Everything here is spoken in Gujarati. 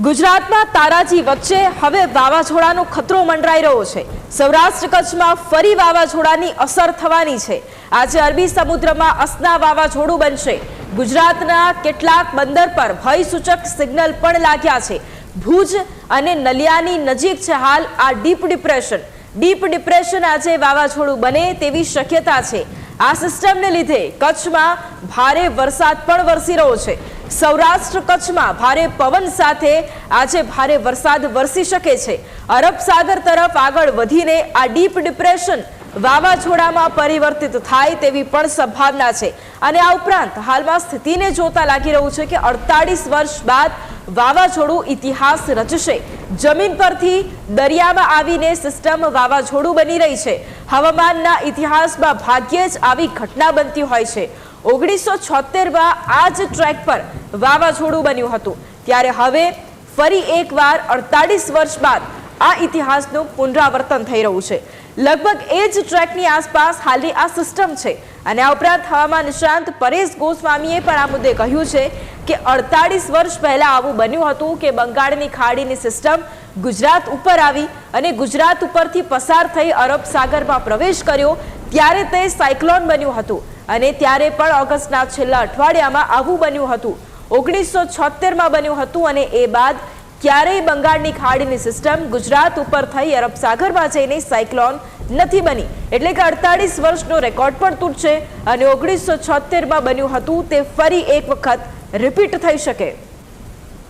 ગુજરાતમાં તારાજી વચ્ચે હવે વાવાઝોડાનો ખતરો મંડરાઈ રહ્યો છે। સૌરાષ્ટ્ર કચ્છમાં ફરી વાવાઝોડાની અસર થવાની છે। આજે અરબી સમુદ્રમાં અસના વાવાઝોડું બનશે। ગુજરાતના કેટલાક બંદર પર ભયસૂચક સિગ્નલ પણ લાગ્યા છે। ભુજ અને નલિયાની નજીક છે હાલ આ ડીપ ડિપ્રેશન આજે વાવાઝોડું બને તેવી શક્યતા છે। આ સિસ્ટમને લીધે કચ્છમાં ભારે વરસાદ પણ વરસી રહ્યો છે। સૌરાષ્ટ્ર કચ્છમાં ભારે પવન સાથે આજે ભારે વરસાદ વરસી શકે છે। અરબ સાગર તરફ આગળ વધીને આ ડીપ ડિપ્રેશન વાવાઝોડામાં પરિવર્તિત થાય તેવી પણ સંભાવના છે। અને આ ઉપરાંત હાલમાં સ્થિતિને જોતા લાગી રહ્યું છે કે 48 વર્ષ બાદ વાવાઝોડું ઇતિહાસ રચશે। જમીન પરથી દરિયામાં આવીને સિસ્ટમ વાવાઝોડું બની રહી છે। હવામાનના ઇતિહાસમાં ભાગ્યે જ આવી ઘટના બનતી હોય છે। 1976માં આ જ ટ્રેક પર વાવાઝોડું બન્યું હતું, ત્યારે હવે ફરી એકવાર 48 વર્ષ બાદ આ ઇતિહાસનું પુનરાવર્તન થઈ રહ્યું છે। લગભગ એ જ ટ્રેકની આસપાસ હાલની આ સિસ્ટમ છે। અને આ ઉપરાંત હવામાન નિષ્ણાંત પરેશ ગોસ્વામીએ પણ આ મુદ્દે કહ્યું છે કે 48 વર્ષ પહેલા આવું બન્યું હતું કે બંગાળની ખાડીની સિસ્ટમ ગુજરાત ઉપર આવી અને ગુજરાત ઉપરથી પસાર થઈ અરબ સાગરમાં પ્રવેશ કર્યો, ત્યારે તે સાયક્લોન બન્યું હતું। અને ત્યારે પણ ઓગસ્ટના છેલ્લા અઠવાડિયામાં આવું બન્યું હતું। 1976માં બન્યું હતું અને એ બાદ ક્યારેય બંગાળની ખાડીની સિસ્ટમ ગુજરાત ઉપર થઈ અરબ સાગરમાં જઈને સાયક્લોન નથી બની। એટલે કે 48 વર્ષનો રેકોર્ડ પણ તૂટશે અને 1976માં બન્યું હતું તે ફરી એક વખત રિપીટ થઈ શકે।